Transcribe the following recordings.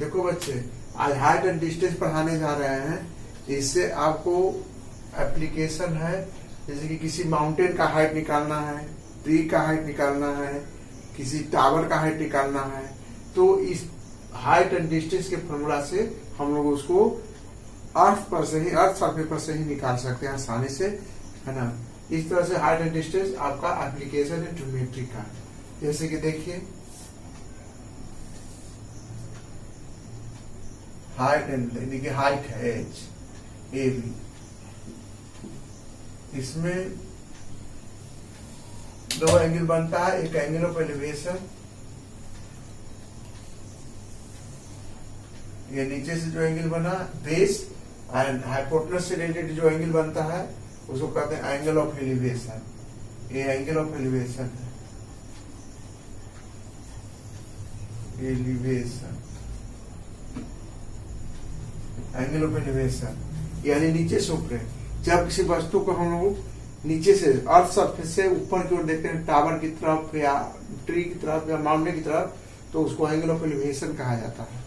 देखो बच्चे, आज हाइट एंड डिस्टेंस पढ़ाने जा रहे हैं। इससे आपको एप्लीकेशन है, जैसे कि किसी माउंटेन का हाइट निकालना है, ट्री का हाइट निकालना है, किसी टावर का हाइट निकालना है, तो इस हाइट एंड डिस्टेंस के फॉर्मूला से हम लोग उसको अर्थ सरफेस पर से ही निकाल सकते हैं आसानी से, है ना। इस तरह से हाइट एंड डिस्टेंस आपका एप्लीकेशन है ज्योमेट्री का। जैसे कि देखिए, हाइट एंड देखिए, हाइट है एच ए बी, इसमें दो एंगल बनता है, एक एंगल ऑफ एलिवेशन, ये नीचे से जो एंगल बना बेस, एंड हाइपोटेनस से रिलेटेड जो एंगल बनता है उसको कहते हैं एंगल ऑफ एलिवेशन। ये एंगल ऑफ एलिवेशन है, एलिवेशन, एंगल ऑफ एलिवेशन यानी नीचे से ऊपर। जब किसी वस्तु को हम लोग नीचे से अर्थ सरफेस से ऊपर की ओर देखते हैं, टावर की तरफ या ट्री की तरफ या माउंटेन की तरफ, तो उसको एंगल ऑफ एलिवेशन कहा जाता है।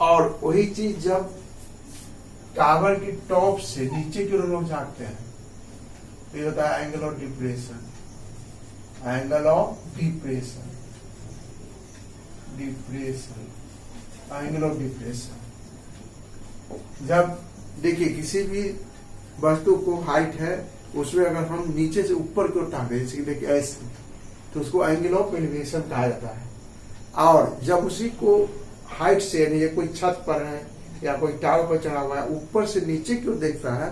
और वही चीज जब टावर की टॉप से नीचे की ओर लोग झांकते हैं तो ये होता है angle of depression, angle of depression, depression, angle of depression. जब देखिए किसी भी वस्तु को हाइट है, उसमें अगर हम नीचे से ऊपर की ओर टांगे, जैसे कि देखिए ऐसे, तो उसको एंगल ऑफ एलिवेशन कहा जाता है। और जब उसी को हाइट से, यानी कोई छत पर है या कोई टावर पर चढ़ा हुआ है, ऊपर से नीचे की ओर देखता है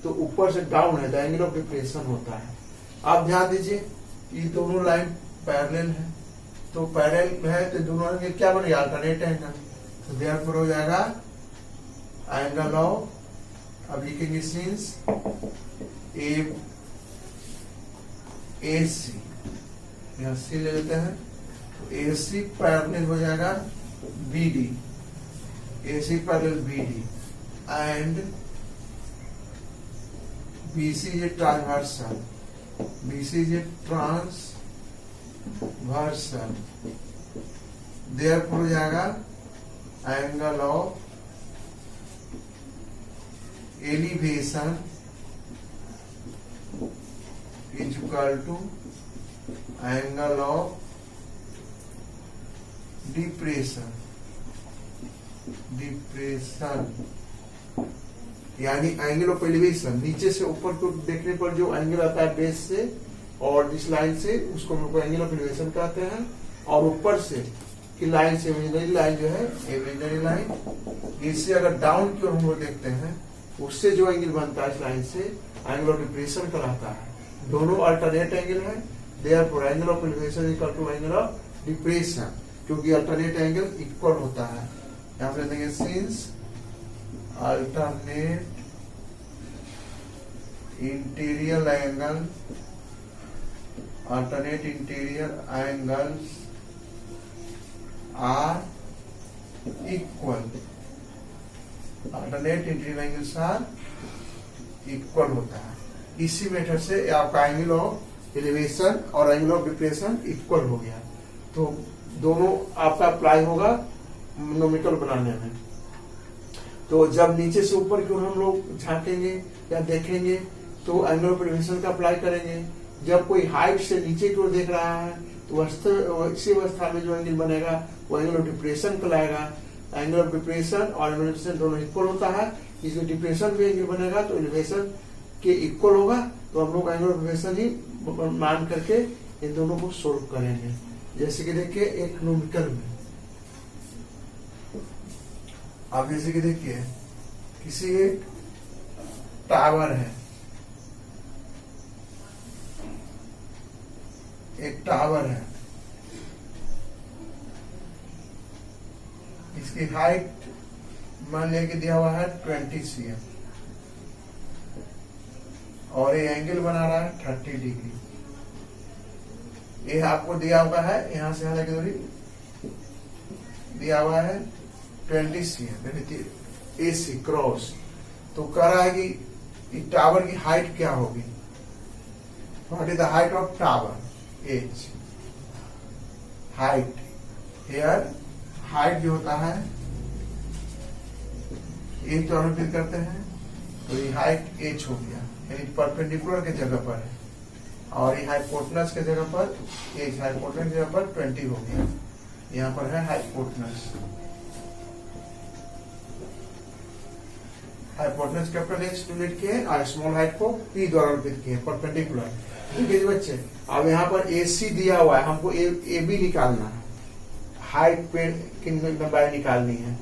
तो ऊपर से डाउन है, तो एंगल ऑफ डिप्रेशन होता है। आप ध्यान दीजिए, ये दोनों लाइन पैरेलल है, तो पैरेलल है तो दोनों एंगल क्या बनेगा, अल्टरनेट एंगल, तो देयरफॉर हो जाएगा एंगल ऑफ, अब लिखेंगे सिंस ए सी, यहां सी ले लेते हैं, तो ए सी पैरेलल हो जाएगा B D, A C parallel B D, and B C is transversal, B C is transversal, therefore हो जाएगा angle of elevation is equal to angle of depression, depression यानी एंगल ऑफ एलिवेशन, नीचे से ऊपर को देखने पर जो एंगल आता है बेस से और इस लाइन से, उसको हम लोग एंगल ऑफ एलिवेशन कहते हैं। और ऊपर से की लाइन से इमेजिनरी लाइन जो है, इमेजिनरी लाइन, इससे अगर डाउन की ओर हम लोग देखते हैं, उससे जो एंगल बनता है इस लाइन से, एंगल ऑफ डिप्रेशन कहलाता है। दोनों अल्टरनेट एंगल है, therefore angle of elevation equal to angle of depression, क्योंकि अल्टरनेट एंगल इक्वल होता है। यहां पे देंगे since alternate interior angle, alternate interior angles are equal, alternate interior angles are equal होता है। इसी मेथड से आपका एंगल ऑफ एलिवेशन और एंगल ऑफ डिप्रेशन इक्वल हो गया, तो दोनों आपका अप्लाई होगा नोमिकल बनाने में। तो जब नीचे से ऊपर की ओर हम लोग झांकेंगे या देखेंगे तो एंगल ऑफ एलिवेशन का अप्लाई करेंगे। जब कोई हाइट से नीचे की ओर देख रहा है तो इसी अवस्था में जो एंगल बनेगा वो एंगल ऑफ डिप्रेशन कहलाएगा। एंगल ऑफ डिप्रेशन और एलिवेशन दोनों इक्वल होता है, इसमें डिप्रेशन भी एंगल बनेगा तो एलिवेशन के इक्वल होगा, तो हम लोग एंगल ऑफ एलिवेशन ही मान करके इन दोनों को सोल्व करेंगे। जैसे कि देखिए एक न्यूमेरिकल में, आप जैसे कि देखिए किसी एक टावर है, एक टावर है, इसकी हाइट मान लिया कि दिया हुआ है 20 cm और ये एंगल बना रहा है 30 डिग्री। ये आपको दिया हुआ है, यहां से यहां की दूरी दिया हुआ है 20 cm, AC क्रॉस। तो कह रहा है कि टावर की हाइट क्या होगी, what is the height of tower, H height. Here height जो होता है एच द्वारा फिर करते हैं, तो ये हाइट एच हो गया, यानी परपेंडिकुलर के जगह पर है, और ये हाइपोटेनस के जगह पर एच, हाइपोटेनस की जगह पर 20 हो गया, यहाँ पर है hypotenuse. Hypotenuse capital H unit किए और स्मॉल हाइट को पी द्वारा अंकित किए परपेंडिकुलर। ठीक है बच्चे, अब यहाँ पर ए सी दिया हुआ है, हमको ए बी निकालना है, हाइट पे की लंबाई निकालनी है,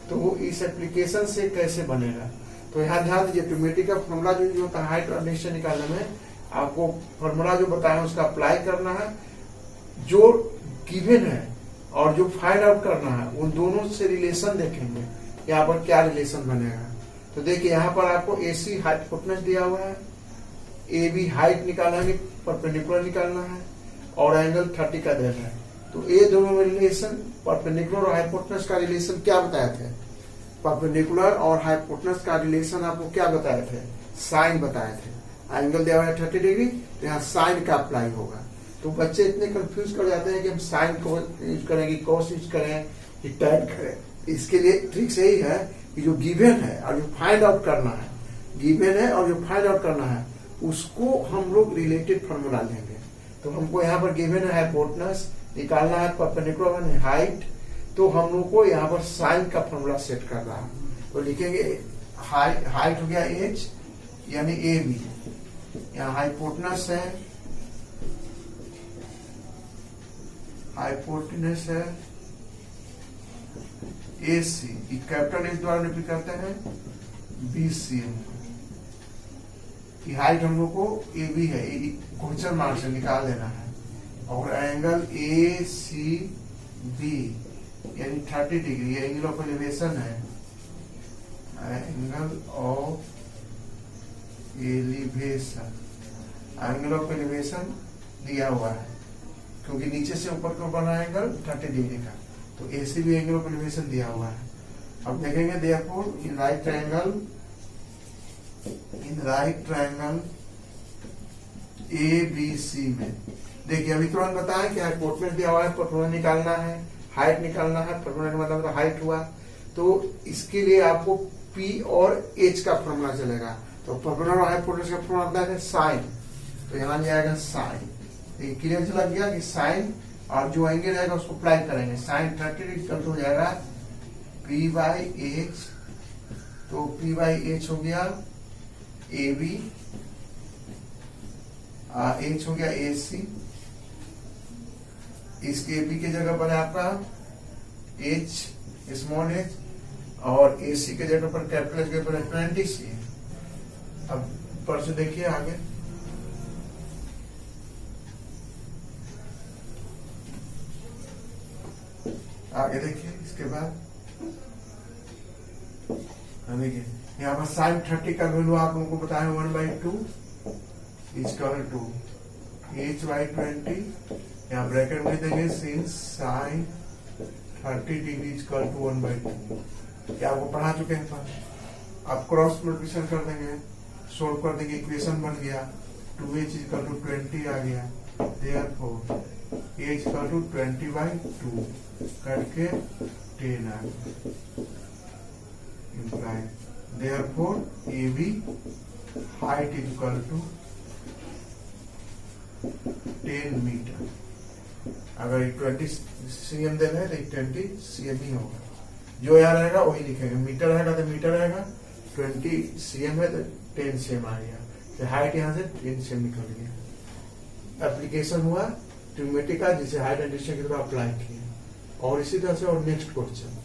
तो वो इस एप्लीकेशन से कैसे बनेगा। तो यहाँ ध्यान दीजिए, ट्रिग्नोमेट्री का फॉर्मूला जो होता है हाइट और डिस्टेंस निकालने में, आपको फॉर्मूला जो बताया उसका अप्लाई करना है, जो गिवन है और जो फाइंड आउट करना है उन दोनों से रिलेशन देखेंगे, यहाँ पर क्या रिलेशन बनेगा। तो देखिए यहाँ पर आपको ए सी हाइपोटेनस दिया हुआ है, ए बी हाइट निकालना है, परपेंडिकुलर निकालना है, और एंगल 30 का देना है। तो ये दोनों में रिलेशन, परपेंडिकुलर और हाइपोटेनस का रिलेशन क्या बताए थे, परपेंडिकुलर और हाइपोटेनस का रिलेशन आपको क्या बताए थे, साइन बताए थे। एंगल दिया हुआ है 30 डिग्री, तो यहाँ साइन का अप्लाई होगा। तो बच्चे इतने कंफ्यूज कर जाते हैं कि हम साइन को यूज करें कि कॉस यूज करें कि टैन करें। इसके लिए ट्रिक्स यही है कि जो गिवन है और जो फाइंड आउट करना है, गिवन है और जो फाइंड आउट करना है उसको हम लोग रिलेटेड फॉर्मूला लेंगे। तो हमको यहाँ पर गिवन है हाइपोटेनस निकालना है, परपेंडिकुलर हाइट, तो हम लोग को यहाँ पर साइन का फॉर्मूला सेट कर रहा है। तो लिखेंगे हाइट हो गया एच यानी ए बी, यहाँ हाइपोटेनस है, हाइपोटेनस है ए सी, कैपिटल एच द्वारा निरूपित करते हैं बी सी एम की हाइट हम लोग को ए बी है, क्वेश्चन मार्क से निकाल देना है, और एंगल ए सी बी यानी 30 डिग्री, ये एंगल ऑफ एलिवेशन है, angle of elevation, angle of elevation दिया हुआ है क्योंकि नीचे से ऊपर को बना एंगल 30 डिग्री का, तो A C B angle of elevation दिया हुआ है। अब देखेंगे therefore in right triangle, in right triangle A B C में, देखिए अभी तुरंत बताया कि हाइपोटेनस दिया हुआ है, परपेंडिकुलर निकालना है, हाइट निकालना है, परपेंडिकुलर का मतलब हाइट हुआ, तो इसके लिए आपको पी और एच का फॉर्मूला चलेगा। तो परपेंडिकुलर और हाइपोटेनस का फॉर्मूला आता है साइन, तो यहाँ जाएगा साइन, क्लियर लग गया कि साइन और जो एंगल रहेगा उसको अप्लाई करेंगे, साइन 30 इक्वल हो जाएगा पी बाई एच, तो पी बाई एच हो गया ए बी, एच हो गया ए सी, इसके ए बी के जगह पर है आपका एच स्मॉल एच, और ए सी के जगह पर कैपिटल एच के पर 20 सी। अब पर से देखिए आगे, आगे देखिए इसके बाद देखिए यहाँ पर साइन 30 का वैल्यू आप लोगों को बताया 1/2 इक्वल टू एच बाई 20, यहाँ ब्रैकेट में देंगे since sine 30 degree equal to 1/2, क्या आपको पढ़ा चुके हैं पर, आप क्रॉस मल्टीप्लिकेशन कर देंगे, सोल्व कर देंगे, इक्वेशन बन गया 2h इक्वल टू 20 आ गया, देयरफॉर h इक्वल टू 20/2 करके 10 आ गया, imply therefore AB height equal to 10 metre. अगर 20 cm देना है तो 20 cm ही होगा, जो यहाँ रहेगा वही लिखेंगे, मीटर रहेगा तो मीटर रहेगा, 20 cm है तो 10 cm आ गया, तो हाइट यहाँ से 10 cm निकल गया। एप्लीकेशन हुआ ट्रिग्नोमेट्री का, जिसे हाइट एंड डिस्टेंस की तरह अप्लाई किए। और इसी तरह से और नेक्स्ट क्वेश्चन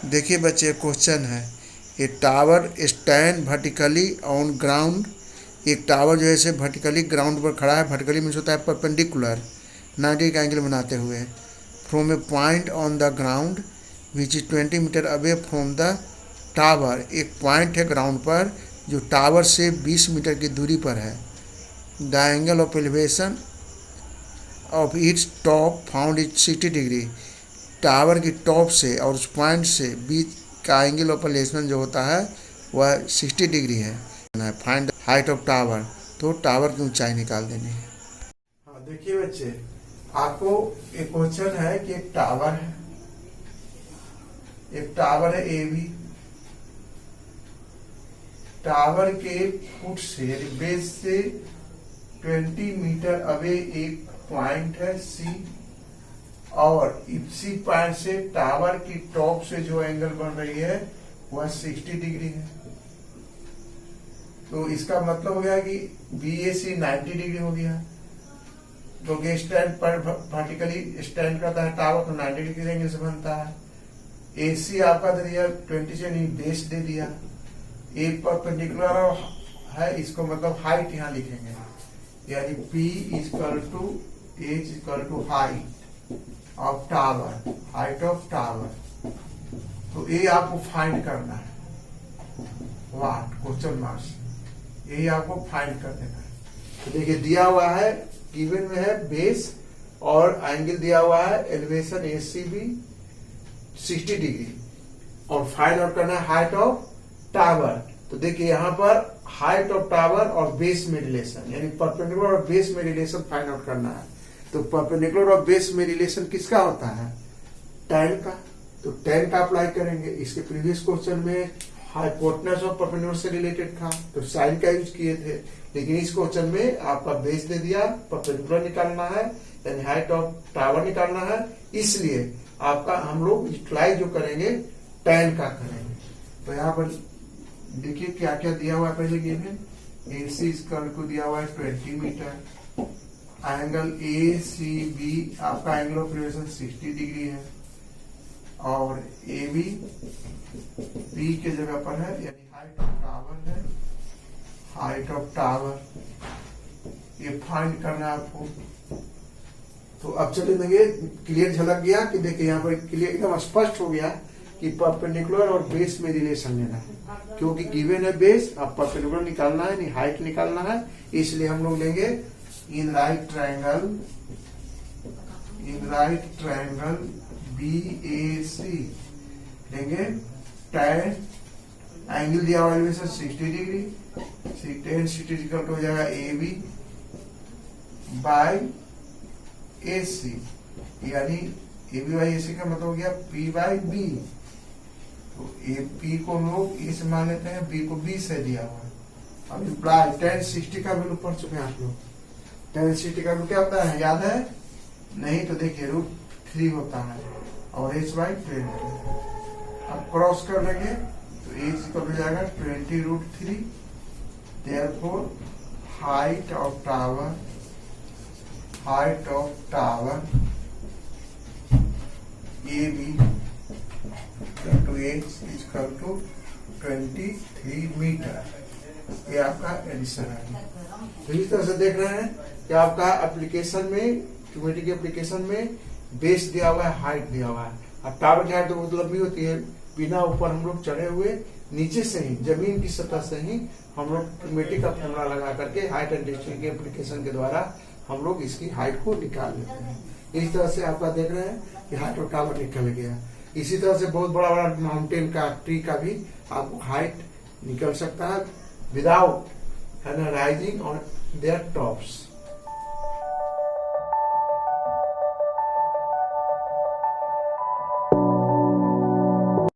देखिए बच्चे, क्वेश्चन है ए tower stand vertically on ground, एक टावर जो है वर्टिकली ग्राउंड पर खड़ा है, वर्टिकली मीन्स होता है परपेंडिकुलर 90 का एंगल बनाते हुए, from a point on the ground which is 20 metre away from the tower, एक पॉइंट है ग्राउंड पर जो टावर से 20 मीटर की दूरी पर है, the angle of elevation of its top found is 60 degree, tower की टॉप से और उस पॉइंट से बीच का एंगल ऑफ एलिवेशन जो होता है वह 60 डिग्री है। फाइंड हाइट ऑफ टावर, तो टावर की ऊंचाई निकाल देनी है। हाँ देखिए बच्चे, आपको एक क्वेश्चन है कि एक टावर है, एक टावर है ए बी, टावर के फुट से यानी बेस से 20 मीटर अवे एक पॉइंट है सी, और इसी पॉइंट से टावर की टॉप से जो एंगल बन रही है वह 60 डिग्री है। तो इसका मतलब हो गया कि BAC 90 डिग्री हो गया, क्योंकि स्टैंड पर वर्टिकली स्टैंड करता है टावर तो 90 डिग्री एंगल से बनता है। AC आपका दे दिया 20 से, नहीं बेस दे दिया, ए परपेंडिकुलर है, इसको मतलब हाइट यहां लिखेंगे, यानी P equal to H equal to height of tower, height of tower. तो ये आपको फाइंड करना है, वाट क्वेश्चन मार्क्स, यही आपको फाइंड कर देना है। तो देखिए दिया हुआ है, गिवन में है बेस और एंगल दिया हुआ है एलिवेशन ACB 60 डिग्री, और फाइंड आउट करना है हाइट ऑफ टावर। तो देखिए यहाँ पर हाइट ऑफ टावर और बेस में रिलेशन, यानी परपेंडिकुलर और बेस में रिलेशन फाइंड आउट करना है। तो परपेंडिकुलर और बेस में रिलेशन किसका होता है? tan का। तो tan का अप्लाई करेंगे। इसके प्रीवियस क्वेश्चन में हाइपोटेनस और परपेंडिकुलर से रिलेटेड था तो साइन का यूज किए थे, लेकिन इस क्वेश्चन में आपका बेस दे दिया, परपेंडिकुलर निकालना है यानी हाइट ऑफ टावर निकालना है, इसलिए आपका हम लोग यूटिलाइज जो करेंगे tan का करेंगे। तो यहाँ पर देखिए क्या क्या दिया हुआ है, पहले गिवन AC स्क्वायर को दिया हुआ है 20 मीटर, एंगल ACB आपका एंगल ऑफ रिलेशन 60 डिग्री है, और AB P के जगह पर है, यानी हाइट ऑफ टावर है, हाइट ऑफ टावर ये फाइंड करना है आपको। तो अब चले देंगे, क्लियर झलक गया कि देखिए यहाँ पर क्लियर एकदम स्पष्ट हो गया कि परपेंडिकुलर और बेस में रिलेशन लेना है, क्योंकि गिवन है बेस, अब परपेंडिकुलर निकालना है नहीं हाइट निकालना है, इसलिए हम लोग लेंगे इन राइट ट्रायंगल BAC लेंगे tan, एंगल दिया हुआ है 60 डिग्री, tan 60 इक्वल हो जाएगा AB बाय AC, यानी AB बाई AC का मतलब हो गया P बाई B। तो P को हम लोग A से मान लेते हैं, B को B से दिया हुआ है। अब इम्प्लाई tan 60 का वैल्यू पढ़ चुके हैं आप लोग, tan 60 का वैल्यू क्या होता है याद है? नहीं तो देखिए √3 होता है और H बाई 20। अब क्रॉस कर लेंगे तो H इक्वल हो जाएगा 20√3, therefore height of tower AB to H is equal to 23 metre. ये आपका एडिशन है। तो इस तरह से देख रहे हैं कि आपका एप्लीकेशन में, क्यूमेटी के एप्लीकेशन में बेस दिया हुआ है, हाइट दिया हुआ है। अब टावर की हाइट तो बहुत लंबी होती है, बिना ऊपर हम लोग चढ़े हुए नीचे से ही जमीन की सतह से ही हम लोग क्यूमेटी का फॉर्मूला लगा करके हाइट एंड डिस्टेंस के एप्लीकेशन के द्वारा हम लोग इसकी हाइट को निकाल लेते हैं। इस तरह से आपका देख रहे हैं कि हाइट ऑफ टावर निकल गया। इसी तरह से बहुत बड़ा बड़ा माउंटेन का, ट्री का भी आपको हाइट निकल सकता है without rising on their tops.